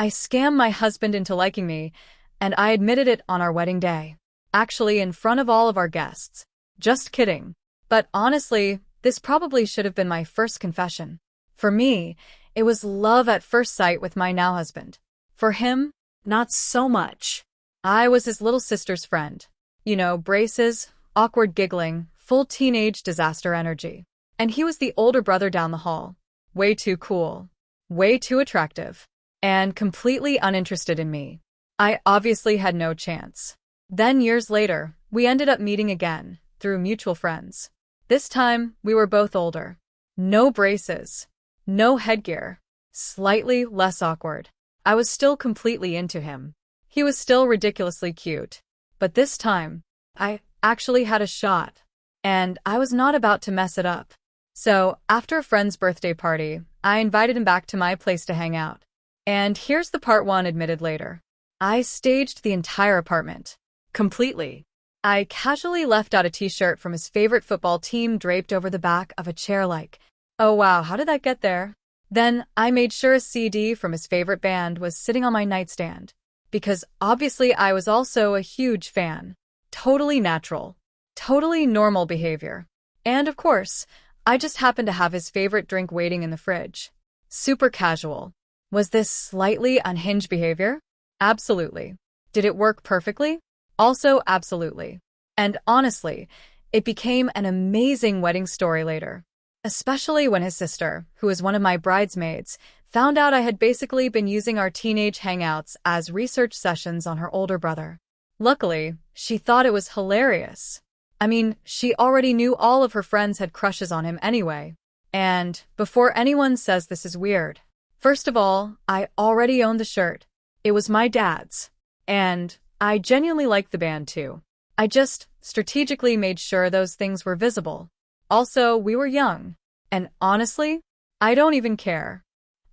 I scammed my husband into liking me, and I admitted it on our wedding day. Actually, in front of all of our guests. Just kidding. But honestly, this probably should have been my first confession. For me, it was love at first sight with my now husband. For him, not so much. I was his little sister's friend. You know, braces, awkward giggling, full teenage disaster energy. And he was the older brother down the hall. Way too cool. Way too attractive. And completely uninterested in me. I obviously had no chance. Then years later, we ended up meeting again, through mutual friends. This time, we were both older. No braces. No headgear. Slightly less awkward. I was still completely into him. He was still ridiculously cute. But this time, I actually had a shot. And I was not about to mess it up. So, after a friend's birthday party, I invited him back to my place to hang out. And here's the part one admitted later. I staged the entire apartment. Completely. I casually left out a t-shirt from his favorite football team draped over the back of a chair like, oh wow, how did that get there? Then I made sure a CD from his favorite band was sitting on my nightstand. Because obviously I was also a huge fan. Totally natural. Totally normal behavior. And of course, I just happened to have his favorite drink waiting in the fridge. Super casual. Was this slightly unhinged behavior? Absolutely. Did it work perfectly? Also, absolutely. And honestly, it became an amazing wedding story later. Especially when his sister, who was one of my bridesmaids, found out I had basically been using our teenage hangouts as research sessions on her older brother. Luckily, she thought it was hilarious. I mean, she already knew all of her friends had crushes on him anyway. And, before anyone says this is weird, first of all, I already owned the shirt. It was my dad's. And I genuinely liked the band too. I just strategically made sure those things were visible. Also, we were young. And honestly, I don't even care.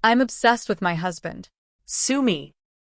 I'm obsessed with my husband. Sue me.